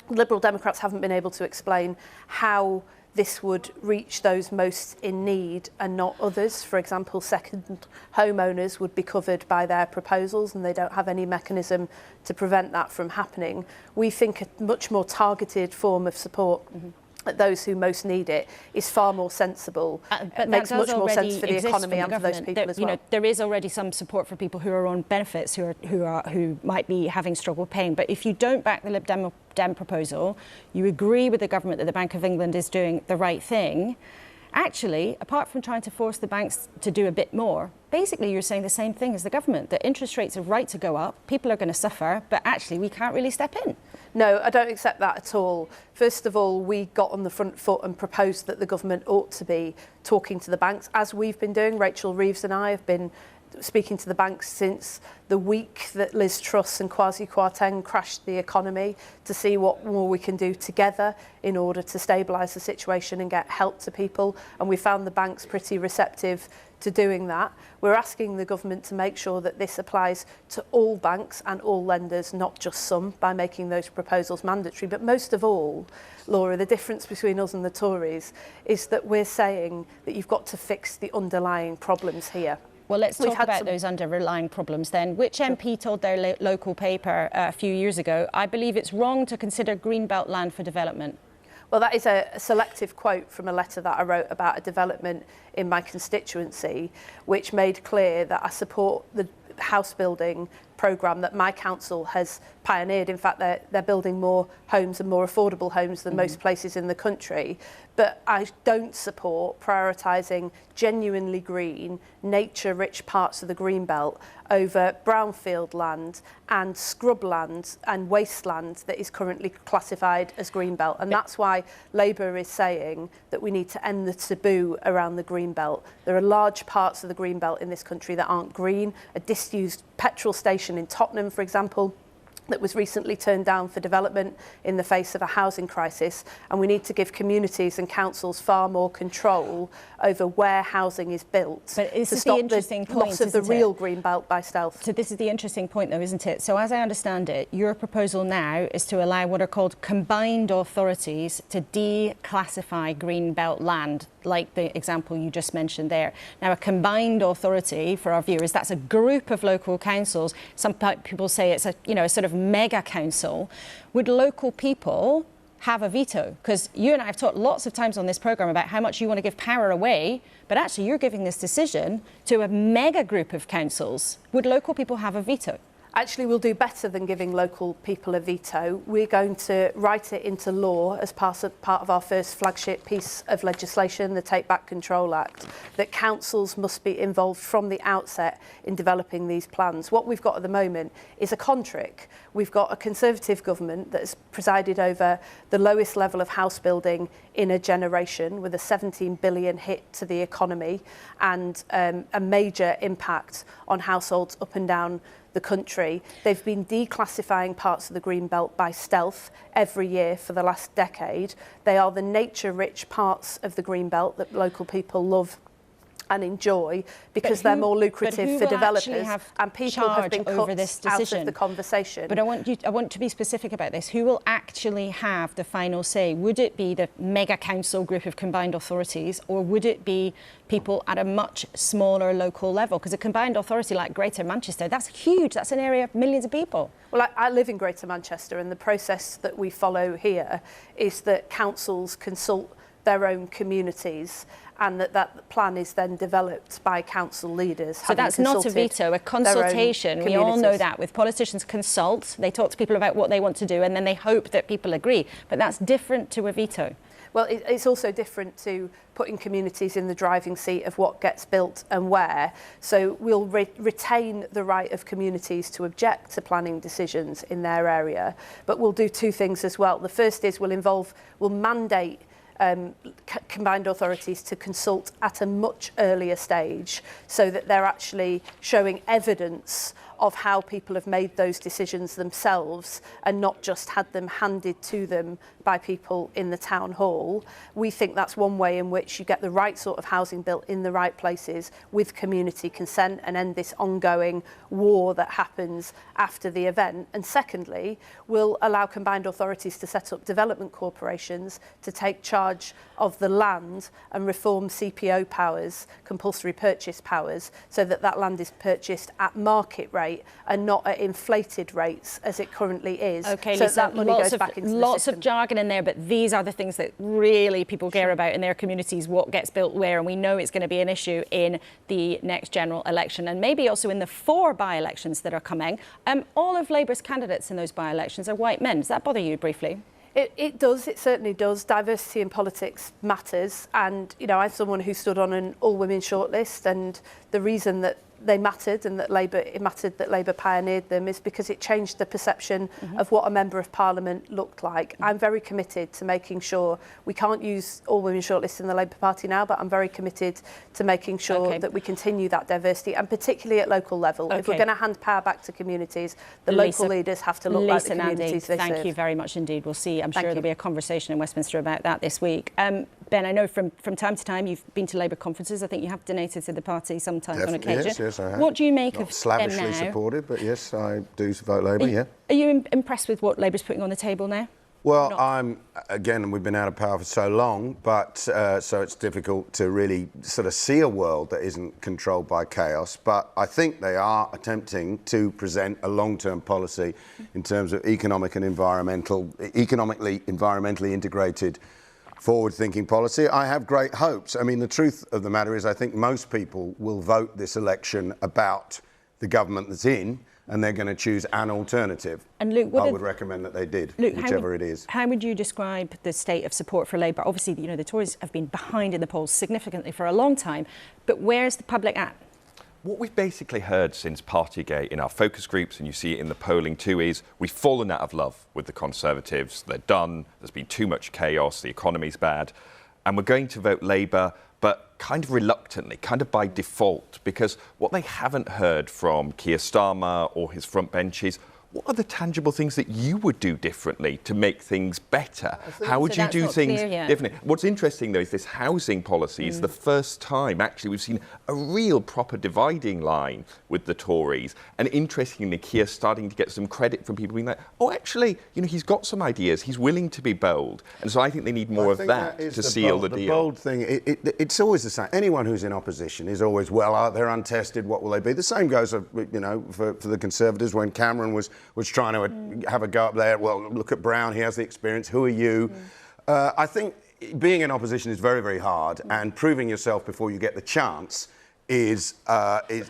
Liberal Democrats haven't been able to explain how this would reach those most in need and not others. For example, second homeowners would be covered by their proposals, and they don't have any mechanism to prevent that from happening. We think a much more targeted form of support at those who most need it is far more sensible. But it makes much more sense for the economy and for those people as well. You know, there is already some support for people who are on benefits, who might be having struggle paying. But if you don't back the Lib Dem proposal, you agree with the government that the Bank of England is doing the right thing. Actually, apart from trying to force the banks to do a bit more, basically you're saying the same thing as the government, that interest rates are right to go up, people are going to suffer, but actually we can't really step in. No, I don't accept that at all. First of all, we got on the front foot and proposed that the government ought to be talking to the banks, as we've been doing. Rachel Reeves and I have been speaking to the banks since the week that Liz Truss and Kwasi Kwarteng crashed the economy, to see what more we can do together in order to stabilise the situation and get help to people. And we found the banks pretty receptive to doing that. We're asking the government to make sure that this applies to all banks and all lenders, not just some, by making those proposals mandatory. But most of all, Laura, the difference between us and the Tories is that we're saying that you've got to fix the underlying problems here. Well, let's talk about those underlying problems then. Which MP told their local paper a few years ago, "I believe it's wrong to consider greenbelt land for development"? Well, that is a selective quote from a letter that I wrote about a development in my constituency, which made clear that I support the house building programme that my council has pioneered. In fact, they're building more homes and more affordable homes than most places in the country. But I don't support prioritising genuinely green, nature-rich parts of the Greenbelt over brownfield land and scrubland and wasteland that is currently classified as Greenbelt. And that's why Labour is saying that we need to end the taboo around the Greenbelt. There are large parts of the Greenbelt in this country that aren't green. A disused petrol station in Tottenham, for example, that was recently turned down for development in the face of a housing crisis, and we need to give communities and councils far more control over where housing is built to stop the loss of the real green belt by stealth. So this is the interesting point though, isn't it? So as I understand it, your proposal now is to allow what are called combined authorities to declassify green belt land, like the example you just mentioned there. Now, a combined authority, for our viewers, that's a group of local councils. Some people say it's a sort of mega council. Would local people have a veto? Because you and I have talked lots of times on this programme about how much you want to give power away, but actually you're giving this decision to a mega group of councils. Would local people have a veto? Actually, we'll do better than giving local people a veto. We're going to write it into law as part of our first flagship piece of legislation, the Take Back Control Act, that councils must be involved from the outset in developing these plans. What we've got at the moment is a contrick. We've got a Conservative government that has presided over the lowest level of house building in a generation, with a 17 billion hit to the economy and a major impact on households up and down the country. They've been declassifying parts of the green belt by stealth every year for the last decade. They are the nature-rich parts of the green belt that local people love and enjoy because they're more lucrative for developers, and people have been cut over this decision out of the conversation. But I want to be specific about this. Who will actually have the final say? Would it be the mega council group of combined authorities, or would it be people at a much smaller local level? Because a combined authority like Greater Manchester, that's huge. That's an area of millions of people. Well, I live in Greater Manchester, and the process that we follow here is that councils consult their own communities, and that plan is then developed by council leaders. So that's not a veto, a consultation. We all know that. With politicians consult, they talk to people about what they want to do, and then they hope that people agree. But that's different to a veto. Well, it's also different to putting communities in the driving seat of what gets built and where. So we'll retain the right of communities to object to planning decisions in their area, but we'll do two things as well. The first is we'll mandate combined authorities to consult at a much earlier stage, so that they're actually showing evidence of how people have made those decisions themselves and not just had them handed to them by people in the town hall. We think that's one way in which you get the right sort of housing built in the right places with community consent and end this ongoing war that happens after the event. And secondly, we'll allow combined authorities to set up development corporations to take charge of the land and reform CPO powers, compulsory purchase powers, so that that land is purchased at market rate and not at inflated rates as it currently is. Okay, so Lisa, that money goes back into the lots system. of jargon in there, but these are the things that really people care about in their communities, what gets built where, and we know it's going to be an issue in the next general election, and maybe also in the 4 by-elections that are coming. All of Labour's candidates in those by-elections are white men. Does that bother you briefly? It does, it certainly does. Diversity in politics matters, and I'm someone who stood on an all-women shortlist, and the reason that they mattered and that it mattered that Labour pioneered them is because it changed the perception of what a Member of Parliament looked like. I'm very committed to making sure we can't use all women shortlists in the Labour Party now, but I'm very committed to making sure that we continue that diversity, and particularly at local level. If we're going to hand power back to communities, the local leaders have to look like the communities they serve. Thank you very much indeed. We'll see. I'm sure there'll be a conversation in Westminster about that this week. Ben, I know from time to time you've been to Labour conferences. I think you have donated to the party sometimes on occasion. Yes, I have. What do you make Not of them slavishly now? supported, but yes, I do vote Labour, yeah. Are you impressed with what Labour's putting on the table now? Well, we've been out of power for so long, but so it's difficult to really sort of see a world that isn't controlled by chaos. But I think they are attempting to present a long-term policy in terms of economically environmentally integrated forward-thinking policy. I have great hopes. I mean, the truth of the matter is I think most people will vote this election about the government that's in, and they're going to choose an alternative. And Luke, I would recommend that they did, Luke, whichever it is. How would you describe the state of support for Labour? Obviously, the Tories have been behind in the polls significantly for a long time, but where's the public at? What we've basically heard since Partygate in our focus groups, and you see it in the polling too, is we've fallen out of love with the Conservatives. They're done. There's been too much chaos. The economy's bad. And we're going to vote Labour, but kind of reluctantly, kind of by default, because what they haven't heard from Keir Starmer or his front benches, what are the tangible things that you would do differently to make things better? How would you do things differently? What's interesting, though, is this housing policy is the first time, actually, we've seen a real proper dividing line with the Tories. And interestingly, Keir's starting to get some credit from people being like, oh, actually, he's got some ideas. He's willing to be bold. And so I think they need more of that to seal the deal. The bold thing, it's always the same. Anyone who's in opposition is always, they're untested, what will they be? The same goes, for the Conservatives when Cameron was trying to have a go up there. Well, look at Brown, he has the experience. Who are you? I think being in opposition is very, very hard, and proving yourself before you get the chance is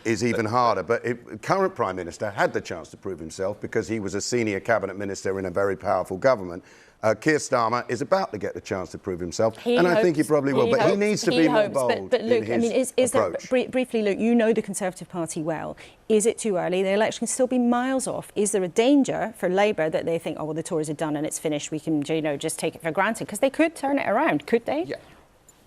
even harder. But current Prime Minister had the chance to prove himself because he was a senior cabinet minister in a very powerful government. Keir Starmer is about to get the chance to prove himself, I think he probably will. But he needs to be more bold. But Luke, in his approach. Briefly, Luke, you know the Conservative Party well. Is it too early? The election can still be miles off. Is there a danger for Labour that they think, oh well, the Tories are done and it's finished? We can, just take it for granted, because they could turn it around, could they? Yeah.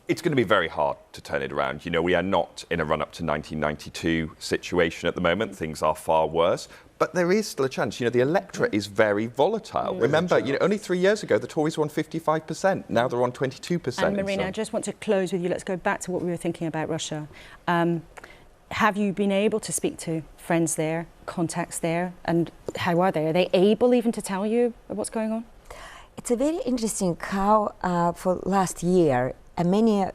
It's going to be very hard to turn it around. We are not in a run-up to 1992 situation at the moment. Things are far worse. But there is still a chance. The electorate is very volatile. Remember, only 3 years ago, the Tories were on 55%. Now they're on 22%. And Marina, I just want to close with you. Let's go back to what we were thinking about Russia. Have you been able to speak to friends there, contacts there? And how are they? Are they able even to tell you what's going on? It's a very interesting how for last year, many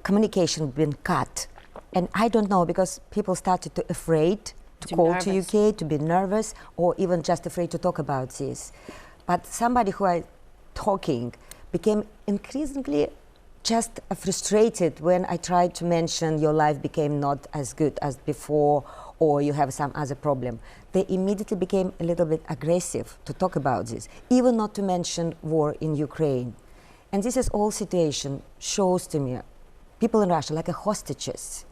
communication been cut. And I don't know, because people started to afraid to call to UK, to be nervous, or even just afraid to talk about this. But somebody who I talking became increasingly just frustrated when I tried to mention your life became not as good as before, or you have some other problem. They immediately became a little bit aggressive to talk about this, even not to mention war in Ukraine. And this is all situation shows to me people in Russia like a hostages.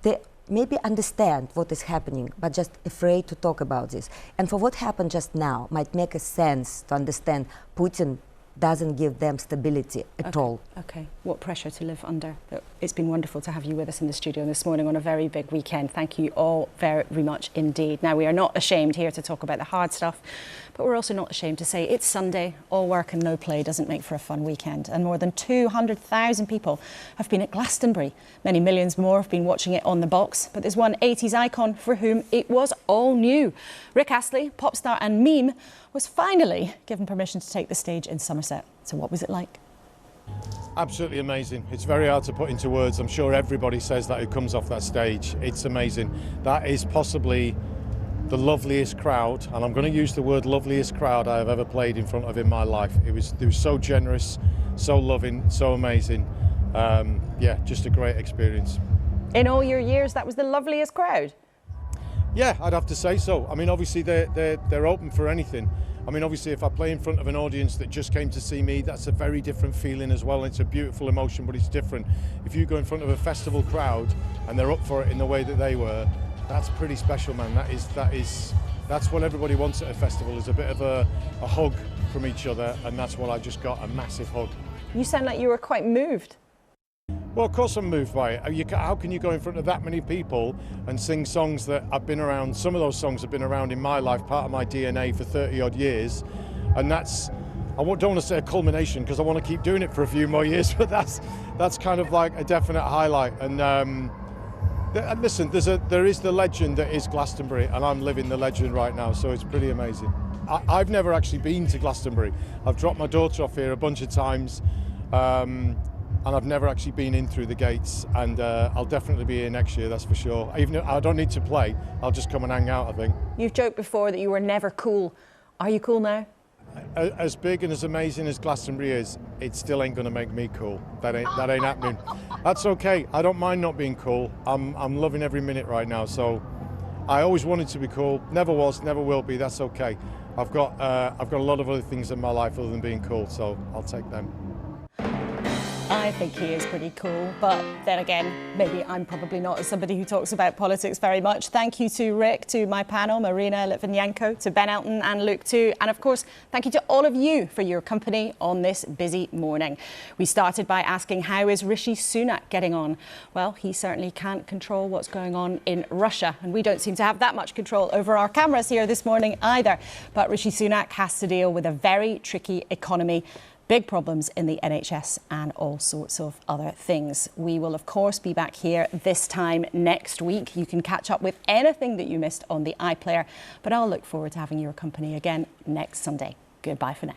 They maybe understand what is happening, but just afraid to talk about this. And for what happened just now might make a sense to understand Putin doesn't give them stability at all. Okay, what pressure to live under. It's been wonderful to have you with us in the studio this morning on a very big weekend. Thank you all very much indeed. Now, we are not ashamed here to talk about the hard stuff, but we're also not ashamed to say it's Sunday. All work and no play doesn't make for a fun weekend. And more than 200,000 people have been at Glastonbury. Many millions more have been watching it on the box. But there's one 80s icon for whom it was all new. Rick Astley, pop star and meme, was finally given permission to take the stage in Somerset. So what was it like? Absolutely amazing. It's very hard to put into words. I'm sure everybody says that who comes off that stage. It's amazing. That is possibly the loveliest crowd, and I'm going to use the word loveliest crowd I have ever played in front of in my life. It was so generous, so loving, so amazing. Yeah, just a great experience. In all your years, that was the loveliest crowd? Yeah, I'd have to say so. I mean, obviously they're open for anything. I mean, obviously if I play in front of an audience that just came to see me, that's a very different feeling as well. It's a beautiful emotion, but it's different. If you go in front of a festival crowd and they're up for it in the way that they were, that's pretty special, man. That's what everybody wants at a festival, is a bit of a hug from each other, and that's what I just got, a massive hug. You sound like you were quite moved. Well, of course I'm moved by it. How can you go in front of that many people and sing songs that I've been around? Some of those songs have been around in my life, part of my DNA for 30 odd years. And that's, I don't want to say a culmination because I want to keep doing it for a few more years, but that's kind of like a definite highlight. And listen, there is the legend that is Glastonbury, and I'm living the legend right now, so it's pretty amazing. I've never actually been to Glastonbury. I've dropped my daughter off here a bunch of times. And I've never actually been in through the gates, and I'll definitely be here next year, that's for sure. Even if I don't need to play, I'll just come and hang out, I think. You've joked before that you were never cool. Are you cool now? As big and as amazing as Glastonbury is, it still ain't going to make me cool. That ain't happening. That's okay. I don't mind not being cool. I'm loving every minute right now, so I always wanted to be cool. Never was, never will be. That's okay. I've got a lot of other things in my life other than being cool, so I'll take them. I think he is pretty cool, but then again, maybe I'm probably not, as somebody who talks about politics very much. Thank you to Rick, to my panel, Marina Litvinenko, to Ben Elton and Luke too, and of course, thank you to all of you for your company on this busy morning. We started by asking, how is Rishi Sunak getting on? Well, he certainly can't control what's going on in Russia, and we don't seem to have that much control over our cameras here this morning either. But Rishi Sunak has to deal with a very tricky economy, big problems in the NHS and all sorts of other things. We will, of course, be back here this time next week. You can catch up with anything that you missed on the iPlayer, but I'll look forward to having your company again next Sunday. Goodbye for now.